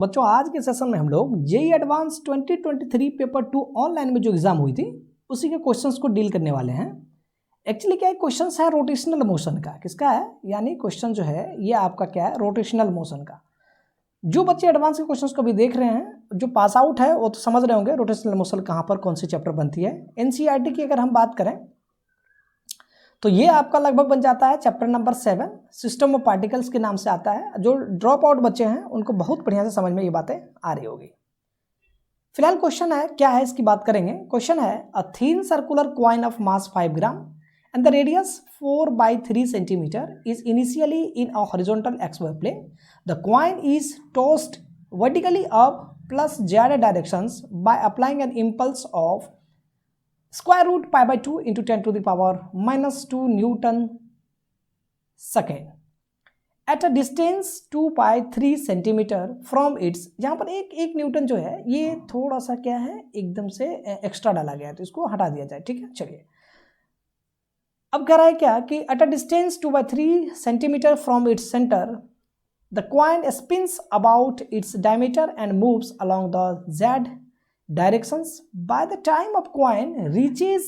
बच्चों आज के सेशन में हम लोग जेईई एडवांस 2023 पेपर 2 ऑनलाइन में जो एग्जाम हुई थी उसी के क्वेश्चंस को डील करने वाले हैं। एक्चुअली क्या है, क्वेश्चंस है रोटेशनल मोशन का। किसका है? यानी क्वेश्चन जो है ये आपका क्या है, रोटेशनल मोशन का। जो बच्चे एडवांस के क्वेश्चंस को भी देख रहे हैं, जो पास आउट है वो तो समझ रहे होंगे रोटेशनल मोशन कहाँ पर कौन सी चैप्टर बनती है। एनसीईआरटी की अगर हम बात करें तो ये आपका लगभग बन जाता है chapter number 7 system of particles के नाम से आता है। जो ड्रॉप आउट बच्चे हैं उनको बहुत बढ़िया से समझ में ये बातें आ रही होगी। फिलहाल क्वेश्चन है क्या है, इसकी बात करेंगे। क्वेश्चन है a thin circular coin of mass 5 gram and the radius 4/3 centimetre is initially in a horizontal XY plane. The coin is tossed vertically up plus z directions by applying an impulse of square root pi by 2 into 10 to the power minus 2 Newton second at a distance 2/3 centimetre from its. यहाँ पर एक Newton जो है ये थोड़ा सा क्या है, एकदम से एक्स्ट्रा डाला गया है तो इसको हटा दिया जाए। ठीक है, चलिए अब कह रहा है क्या कि at a distance 2/3 centimetre from its centre the coin spins about its diameter and moves along the z directions. By the time of coin reaches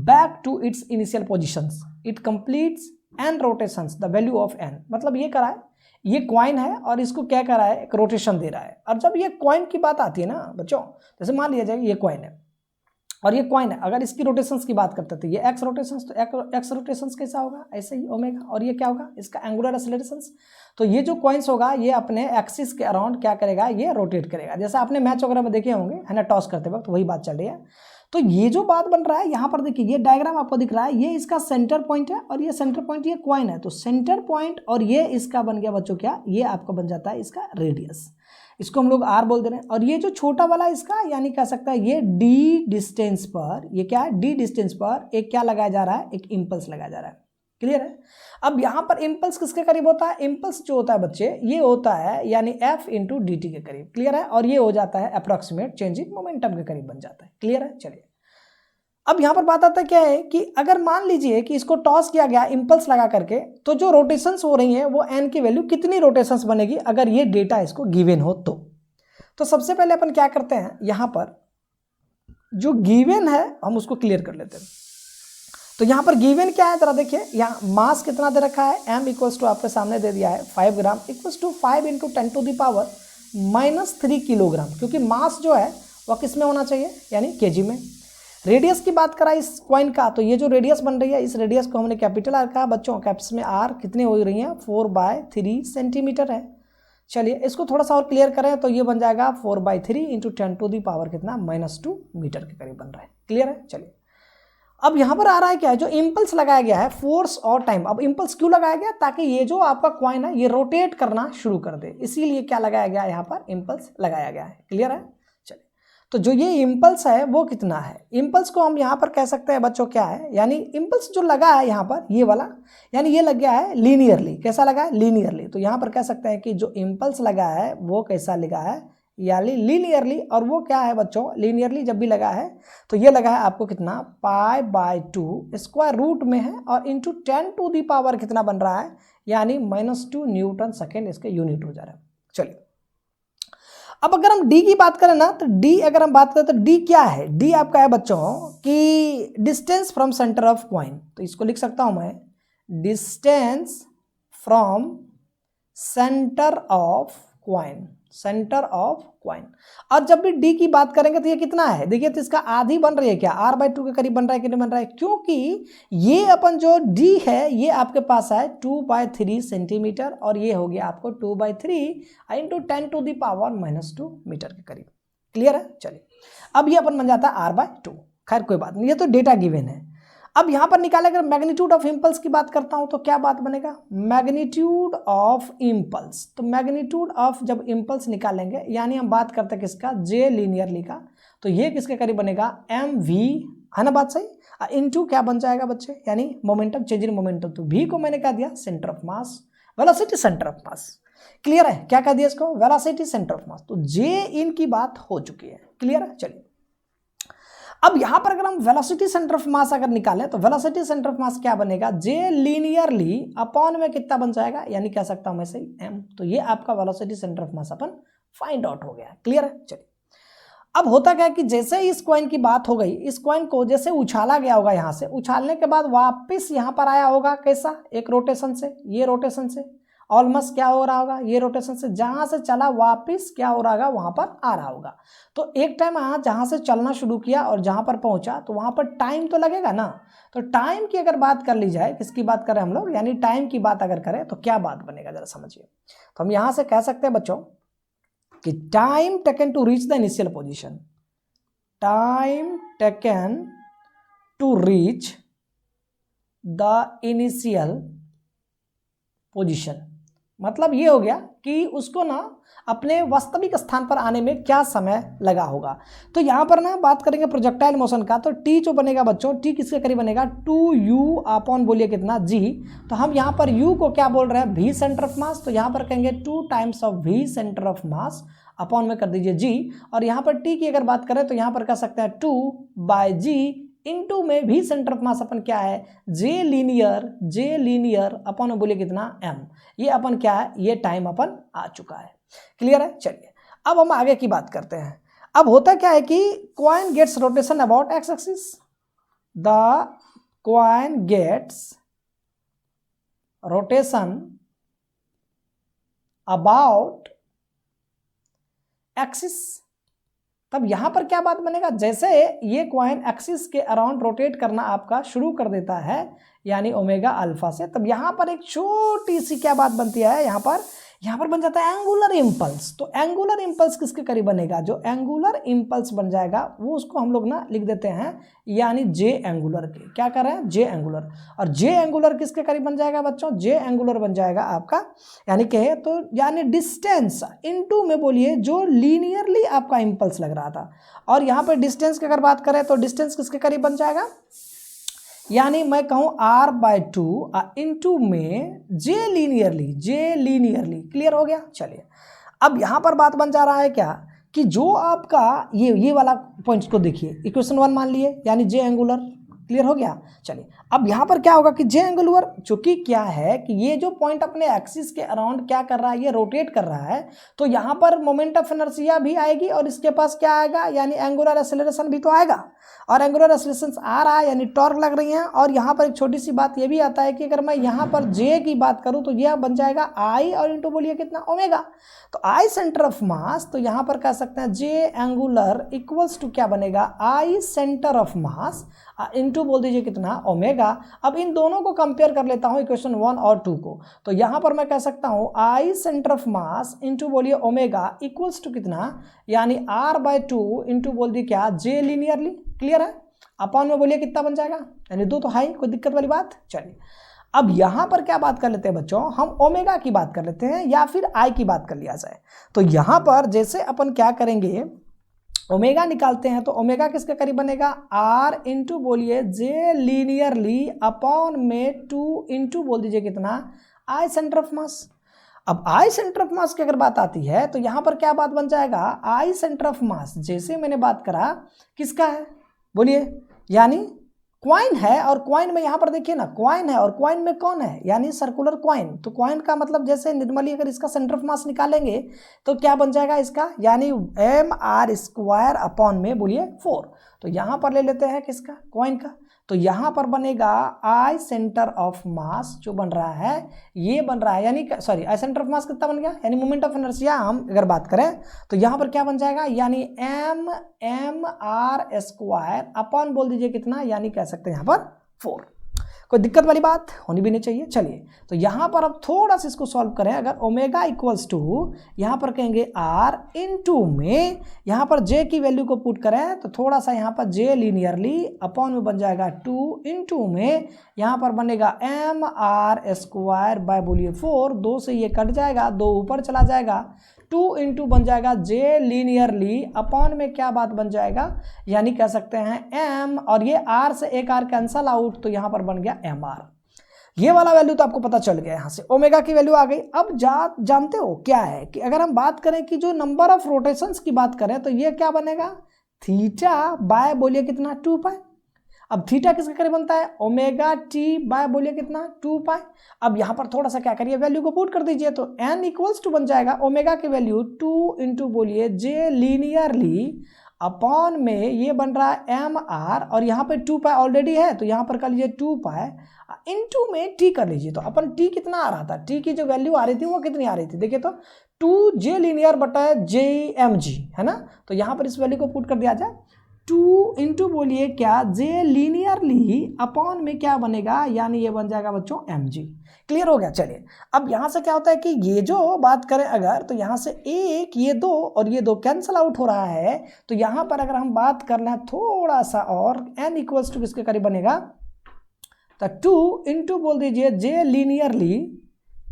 back to its initial positions it completes n rotations the value of n। मतलब ये करा है, ये coin है और इसको क्या करा है, एक रोटेशन दे रहा है। और जब ये कॉइन की बात आती है ना बच्चों, जैसे मान लिया जाए ये कॉइन है और ये कॉइन है, अगर इसकी रोटेशंस की बात करते तो ये एक्स रोटेशंस, तो एक्स रोटेशंस कैसा होगा, ऐसे ही ओमेगा। और ये क्या होगा, इसका एंगुलर एक्सेलरेशंस। तो ये जो कॉइन्स होगा ये अपने एक्सिस के अराउंड क्या करेगा, ये रोटेट करेगा। जैसे आपने मैच वगैरह में देखे होंगे है ना, टॉस करते वक्त वही बात चल रही है। तो ये जो बात बन रहा है यहाँ पर देखिए, ये डायग्राम आपको दिख रहा है, ये इसका सेंटर पॉइंट है और ये सेंटर पॉइंट ये कॉइन है। तो सेंटर पॉइंट और ये इसका बन गया बच्चों क्या, ये आपका बन जाता है इसका रेडियस। इसको हम लोग आर बोल दे रहे हैं। और ये जो छोटा वाला इसका यानी कह सकता है ये डी डिस्टेंस पर, ये क्या है, डी डिस्टेंस पर एक क्या लगाया जा रहा है, एक इम्पल्स लगाया जा रहा है। क्लियर है? अब यहाँ पर इम्पल्स किसके करीब होता है, इम्पल्स जो होता है बच्चे ये होता है यानी एफ इंटू डी टी के करीब। क्लियर है? और ये हो जाता है अप्रोक्सीमेट चेंज इन मोमेंटम के करीब बन जाता है। क्लियर है? चलिए अब यहाँ पर बात आता है क्या है कि अगर मान लीजिए कि इसको टॉस किया गया इम्पल्स लगा करके, तो जो रोटेशंस हो रही हैं वो एन की वैल्यू कितनी रोटेशंस बनेगी अगर ये डेटा इसको गिवन हो तो सबसे पहले अपन क्या करते हैं, यहाँ पर जो गिवन है हम उसको क्लियर कर लेते हैं। तो यहाँ पर गिवन क्या है जरा देखिए, यहाँ मास कितना दे रखा है, m इक्वल्स टू आपके सामने दे दिया है 5 gram equals to 5 into 10 to the power -3 kilogram, क्योंकि मास जो है वह किस में होना चाहिए, यानी केजी में। रेडियस की बात करा इस कॉइन का, तो ये जो रेडियस बन रही है इस रेडियस को हमने कैपिटल आर कहा बच्चों, कैप्स में आर कितने हो रही हैं, 4/3 सेंटीमीटर है। चलिए इसको थोड़ा सा और क्लियर करें तो ये बन जाएगा 4/3 इंटू 10 टू दी पावर कितना, -2 मीटर के करीब बन रहा है। क्लियर है? चलिए अब यहाँ पर आ रहा है क्या है, जो इम्पल्स लगाया गया है फोर्स और टाइम। अब इम्पल्स क्यों लगाया गया, ताकि ये जो आपका कॉइन है ये रोटेट करना शुरू कर दे, इसीलिए क्या लगाया गया, यहाँ पर इम्पल्स लगाया गया है। क्लियर है? चलिए तो जो ये इम्पल्स है वो कितना है, इम्पल्स को हम यहाँ पर कह सकते हैं बच्चों क्या है, यानी इम्पल्स जो लगा है यहाँ पर ये वाला, यानी ये लग गया है लीनियरली। कैसा लगा है, लीनियरली। तो यहाँ पर कह सकते हैं कि जो इम्पल्स लगा है वो कैसा लगा है, यानी लीनियरली। और वो क्या है बच्चों, लीनियरली जब भी लगा है तो ये लगा है आपको कितना, π/2 स्क्वायर रूट में है और इंटू 10 टू दी पावर कितना बन रहा है, यानी -2 न्यूटन सेकेंड इसके यूनिट हो जा रहा है। चलिए अब अगर हम d की बात करें ना, तो d अगर हम बात करें तो d क्या है, d आपका है बच्चों कि distance from centre of coin. तो इसको लिख सकता हूं मैं, distance from centre of coin, centre of coin. और जब भी d की बात करेंगे तो ये कितना है, देखिए तो इसका आधी बन रही है क्या, r/2 के करीब बन रहा है कि नहीं बन रहा है, क्योंकि ये अपन जो d है ये आपके पास है 2/3 सेंटीमीटर और ये हो गया आपको 2/3 into 10 to the power -2 metre के करीब। क्लियर है? चलिए अब ये अपन बन जाता है r/2। खैर कोई बात नहीं, ये तो डेटा गिवन है। अब यहाँ पर निकाले अगर मैग्नीट्यूड ऑफ इम्पल्स की बात करता हूँ तो क्या बात बनेगा, मैग्नीट्यूड ऑफ इम्पल्स। तो मैग्नीट्यूड ऑफ जब इम्पल्स निकालेंगे यानी हम बात करते हैं किसका, जे लीनियरली का, तो ये किसके करीब बनेगा, mv, है ना बात सही, इनटू क्या बन जाएगा बच्चे, यानी मोमेंटम, चेंज इन मोमेंटम। तो v को मैंने क्या दिया, centre of mass, velocity centre of mass. Clear है? क्या कह दिया इसको, वेलोसिटी सेंटर ऑफ मास। तो जे इन की बात हो चुकी है। क्लियर है? चलिए अब यहां पर अगर हम वेलोसिटी सेंटर ऑफ मास अगर निकालें तो वेलोसिटी सेंटर ऑफ मास क्या बनेगा, जे लीनियरली अपॉन में कितना बन जाएगा, यानी कह सकता हूं मैं से m। तो ये आपका velocity centre of mass upon find out हो गया। क्लियर है? चलिए, अब होता क्या है कि जैसे इस कॉइन की बात हो गई, इस कॉइन को जैसे उछाला गया होगा, यहाँ से उछालने के बाद वापस यहाँ पर आया होगा, कैसा? एक रोटेशन से, ये रोटेशन से ऑलमोस्ट क्या हो रहा होगा, ये रोटेशन से जहाँ से चला वापस क्या हो रहा होगा, वहाँ पर आ रहा होगा। तो एक टाइम यहाँ जहाँ से चलना शुरू किया और जहाँ पर पहुँचा तो वहाँ पर टाइम तो लगेगा ना। तो टाइम की अगर बात कर ली जाए, किसकी बात करें हम लोग, यानी टाइम की बात अगर करें तो क्या बात बनेगा जरा समझिए। तो हम यहाँ से कह सकते हैं बच्चों कि time taken to reach the initial position, time taken to reach the initial position, मतलब ये हो गया कि उसको ना अपने वास्तविक स्थान पर आने में क्या समय लगा होगा। तो यहाँ पर ना बात करेंगे प्रोजेक्टाइल मोशन का, तो टी जो बनेगा बच्चों, टी किसके करीब बनेगा, 2u अपॉन बोलिए कितना, g। तो हम यहाँ पर u को क्या बोल रहे हैं, v सेंटर ऑफ मास, तो यहाँ पर कहेंगे 2 times of v centre of mass upon में कर दीजिए g। और यहाँ पर t की अगर बात करें तो यहाँ पर कह सकते हैं 2/g इनटू में v सेंटर ऑफ मास अपन क्या है, j लीनियर अपन में बोलिए कितना m। ये अपन क्या है, ये टाइम अपन आ चुका है। क्लियर है? चलिए, अब हम आगे की बात करते हैं। अब होता क्या है कि coin gets rotation about X axis, the coin gets rotation about axis. तब यहां पर क्या बात बनेगा, जैसे ये कॉइन एक्सिस के अराउंड रोटेट करना आपका शुरू कर देता है, यानी ओमेगा अल्फा से, तब यहां पर एक छोटी सी क्या बात बनती है, यहाँ पर बन जाता है एंगुलर इंपल्स। तो एंगुलर इंपल्स किसके करीब बनेगा, जो एंगुलर इंपल्स बन जाएगा वो उसको हम लोग ना लिख देते हैं यानी जे एंगुलर के, क्या कर रहे हैं, जे एंगुलर। और जे एंगुलर किसके करीब बन जाएगा बच्चों, जे एंगुलर बन जाएगा आपका, यानी कहे तो यानी डिस्टेंस इनटू में बोलिए जो लीनियरली आपका इंपल्स लग रहा था। और यहाँ पर डिस्टेंस की अगर बात करें तो डिस्टेंस किसके करीब बन जाएगा, यानी मैं कहूं r/2 इनटू में j लीनियरली। क्लियर हो गया? चलिए, अब यहां पर बात बन जा रहा है क्या कि जो आपका ये वाला पॉइंट्स को देखिए, इक्वेशन 1 मान लिए, यानी j एंगुलर। क्लियर हो गया? चलिए, अब यहां पर क्या होगा कि j एंगुलर, चूंकि क्या है कि ये जो पॉइंट अपने एक्सिस के अराउंड क्या कर रहा है, ये रोटेट कर रहा है, तो यहां पर मोमेंट ऑफ इनर्शिया भी आएगी और इसके पास क्या आएगा, यानी एंगुलर एक्सेलरेशन भी तो आएगा। और एंगुलर एक्सेलरेशन आ रहा है यानी टॉर्क लग रही है। और यहाँ पर एक छोटी सी बात ये भी आता है कि अगर मैं यहाँ पर जे की बात करूँ तो यह बन जाएगा आई और इंटू बोलिए कितना, ओमेगा। तो आई सेंटर ऑफ मास, तो यहाँ पर कह सकते हैं जे एंगुलर इक्वल्स टू क्या बनेगा, आई सेंटर ऑफ मास इंटू बोल दीजिए कितना, ओमेगा। अब इन दोनों को कंपेयर कर लेता हूँ, इक्वेशन 1 और 2 को। तो यहाँ पर मैं कह सकता हूँ आई सेंटर ऑफ मास इंटू बोलिए ओमेगा इक्वल्स टू कितना, यानी r/2 इंटू बोल दी क्या, जे लीनियरली। क्लियर है? अपॉन में बोलिए कितना बन जाएगा, यानी 2 तो हाई, कोई दिक्कत वाली बात। चलिए, अब यहां पर क्या बात कर लेते हैं बच्चों, हम ओमेगा की बात कर लेते हैं या फिर आई की बात कर लिया जाए। तो यहां पर जैसे अपन क्या करेंगे, ओमेगा निकालते हैं, तो ओमेगा किसके करीब बनेगा, r इंटू बोलिए जे लीनियरली अपॉन में 2 इंटू बोल दीजिए कितना, आई सेंटर ऑफ मास। अब आई सेंटर ऑफ मास की अगर बात आती है तो यहां पर क्या बात बन जाएगा, आई सेंटर ऑफ मास जैसे मैंने बात करा किसका है, बोलिए, यानी क्वाइन है। और क्वाइन में यहाँ पर देखिए ना, क्वाइन है और क्वाइन में कौन है, यानी सर्कुलर क्वाइन। तो क्वाइन का मतलब जैसे निर्मली अगर इसका सेंटर ऑफ मास निकालेंगे तो क्या बन जाएगा इसका, यानी mr² अपॉन में बोलिए 4। तो यहाँ पर ले लेते हैं किसका, क्वाइन का। तो यहाँ पर बनेगा आई सेंटर ऑफ मास जो बन रहा है, ये बन रहा है, यानी sorry I centre of mass कितना बन गया, यानी मोमेंट ऑफ इनर्शिया हम अगर बात करें तो यहाँ पर क्या बन जाएगा, यानी mr² अपॉन बोल दीजिए कितना, यानी कह सकते हैं यहाँ पर 4। कोई दिक्कत वाली बात होनी भी नहीं चाहिए। चलिए, तो यहाँ पर अब थोड़ा सा इसको सॉल्व करें। अगर ओमेगा इक्वल्स टू यहाँ पर कहेंगे r इंटू में यहाँ पर j की वैल्यू को पुट करें तो थोड़ा सा यहाँ पर j लीनियरली अपॉन में बन जाएगा 2 इंटू में यहाँ पर बनेगा mr² बाय बोलिए 4। 2 से ये कट जाएगा, 2 ऊपर चला जाएगा, 2 इंटू बन जाएगा j लीनियरली अपॉन में क्या बात बन जाएगा, यानी कह सकते हैं m, और ये r से एक r कैंसल आउट, तो यहाँ पर बन गया mr। ये वाला वैल्यू तो आपको पता चल गया, यहाँ से ओमेगा की वैल्यू आ गई। अब जानते हो क्या है कि अगर हम बात करें कि जो नंबर ऑफ रोटेशंस की बात करें तो ये क्या बनेगा, थीटा बाय बोलिए कितना 2 पाई। अब थीटा किसके करीब बनता है, ओमेगा टी बाय बोलिए कितना 2 पाई। अब यहाँ पर थोड़ा सा क्या करिए, वैल्यू को पुट कर दीजिए, तो n इक्वल्स टू बन जाएगा ओमेगा की वैल्यू 2 इंटू बोलिए जे लीनियरली अपॉन में ये बन रहा है एम आर, और यहाँ पे 2 पाई ऑलरेडी है तो यहाँ पर कर लीजिए 2 पाई इंटू में टी कर लीजिए। तो अपन टी कितना आ रहा था, टी की जो वैल्यू आ रही थी वो कितनी आ रही थी, देखिए तो 2 जे लीनियर बटा जे एम जी है ना। तो यहाँ पर इस वैल्यू को पुट कर दिया जाए, 2 इंटू बोलिए क्या जे लीनियरली अपॉन में क्या बनेगा, यानी ये बन जाएगा बच्चों एम जी। क्लियर हो गया। चलिए अब यहाँ से क्या होता है कि ये जो बात करें अगर, तो यहाँ से एक ये दो और ये दो कैंसिल आउट हो रहा है, तो यहाँ पर अगर हम बात कर लें थोड़ा सा और, n इक्वल्स टू किसके करीब बनेगा, तो 2 इंटू बोल दीजिए जे लीनियरली,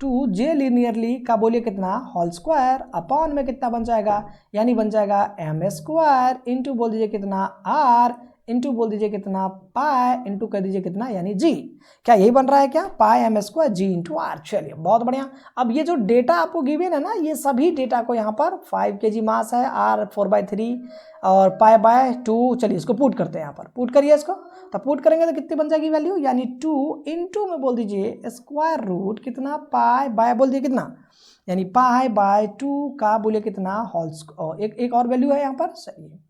2 जे लीनियरली का बोलिए कितना होल स्क्वायर अपॉन में कितना बन जाएगा, यानी बन जाएगा एम स्क्वायर इंटू बोल दीजिए कितना आर इंटू बोल दीजिए कितना पाई इंटू कर दीजिए कितना यानी जी। क्या यही बन रहा है क्या, pi m square g into r. चलिए बहुत बढ़िया। अब ये जो डेटा आपको गिवन है ना, ये सभी डेटा को यहाँ पर 5 kg मास है, आर 4/3 और पाई बाय 2। चलिए इसको पुट करते हैं, यहाँ पर पुट करिए इसको, तो पुट करेंगे तो कितनी बन जाएगी वैल्यू, यानी 2 इंटू में बोल दीजिए स्क्वायर रूट कितना पाई बाय बोल दीजिए कितना, यानी पाई बाय 2 का बोलिए कितना होल, एक और वैल्यू है यहाँ पर, सही है,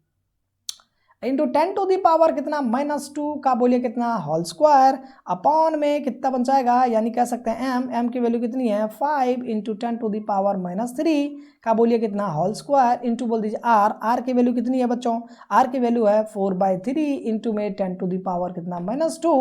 इंटू 10 टू दी पावर कितना -2 का बोलिए कितना होल स्क्वायर अपॉन में कितना बन जाएगा, यानी कह सकते हैं m की वैल्यू कितनी है 5 इंटू 10 टू दी पावर -3 का बोलिए कितना होल स्क्वायर इंटू बोल दीजिए r की वैल्यू कितनी है बच्चों, r की वैल्यू है 4/3 इंटू में 10 टू दी पावर कितना -2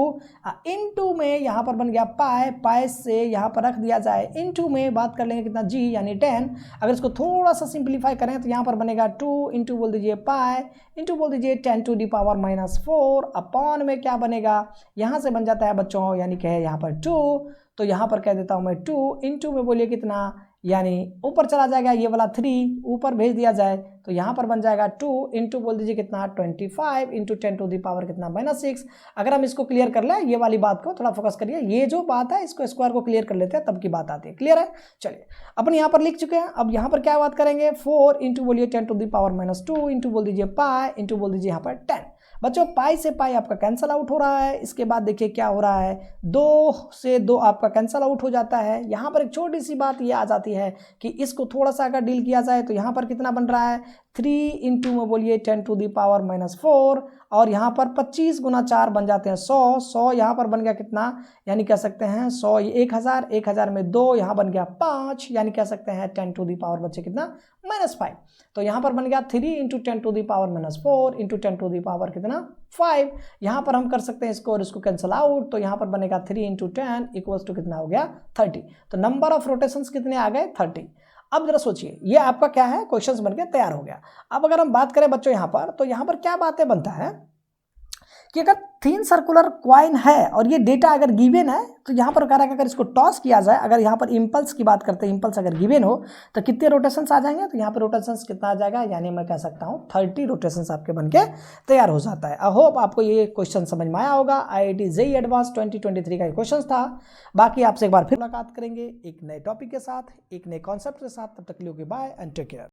इंटू में यहाँ पर बन गया पाई से यहाँ पर रख दिया जाए, इंटू में बात कर लेंगे कितना g यानी 10। अगर इसको थोड़ा सा सिंप्लीफाई करें तो यहाँ पर बनेगा 2 इंटू बोल दीजिए पाई इंटू बोल दीजिए 10 टू दी पावर -4 अपॉन में क्या बनेगा, यहाँ से बन जाता है बच्चों, यानी कहे यहाँ पर 2, तो यहाँ पर कह देता हूँ मैं 2 इंटू में बोलिए कितना, यानी ऊपर चला जाएगा ये वाला 3 ऊपर भेज दिया जाए, तो यहाँ पर बन जाएगा 2 इंटू बोल दीजिए कितना 25 इंटू 10 टू दी पावर कितना -6। अगर हम इसको क्लियर कर लें, ये वाली बात को थोड़ा फोकस करिए, ये जो बात है इसको स्क्वायर को क्लियर कर लेते हैं तब की बात आती है। क्लियर है। चलिए अपन यहाँ पर लिख चुके हैं, अब यहाँ पर क्या बात करेंगे 4 इंटू बोलिए 10 टू दी पावर -2 इंटू बोल दीजिए पाई इंटू बोल दीजिए यहाँ पर 10। बच्चों पाई से पाई आपका कैंसल आउट हो रहा है, इसके बाद देखिए क्या हो रहा है 2 से 2 आपका कैंसल आउट हो जाता है। यहाँ पर एक छोटी सी बात ये आ जाती है कि इसको थोड़ा सा अगर डील किया जाए तो यहाँ पर कितना बन रहा है 3 इंटू में बोलिए 10 टू दी पावर -4 और यहाँ पर 25 गुना 4 बन जाते हैं 100 यहाँ पर बन गया कितना, यानी कह सकते हैं 100 1000 में 2 यहाँ बन गया 5, यानी कह सकते हैं 10 टू दी पावर बच्चे कितना -5। तो यहाँ पर बन गया 3 into 10 to the power -4 into 10 to the power कितना 5। यहाँ पर हम कर सकते हैं इसको और इसको कैंसिल आउट, तो यहाँ पर बनेगा 3 इंटू 10 इक्वल्स टू कितना हो गया 30। तो नंबर ऑफ रोटेशंस कितने आ गए 30। अब जरा सोचिए ये आपका क्या है क्वेश्चंस बनके तैयार हो गया। अब अगर हम बात करें बच्चों यहाँ पर, तो यहाँ पर क्या बातें बनता है कि अगर थिन सर्कुलर कॉइन है और ये डेटा अगर गिवन है, तो यहाँ पर कह रहा है कि अगर इसको टॉस किया जाए, अगर यहाँ पर इम्पल्स की बात करते हैं, इम्पल्स अगर गिवन हो तो कितने रोटेशंस आ जाएंगे, तो यहाँ पर रोटेशंस कितना आ जाएगा, यानी मैं कह सकता हूँ 30 रोटेशंस आपके बनके तैयार हो जाता है। आई होप आपको ये क्वेश्चन समझ में आया होगा। IIT JEE एडवांस 2023 का क्वेश्चन था। बाकी आपसे एक बार फिर मुलाकात करेंगे एक नए टॉपिक के साथ, एक नए कॉन्सेप्ट के साथ। तब तक के लिए बाय एंड टेक केयर।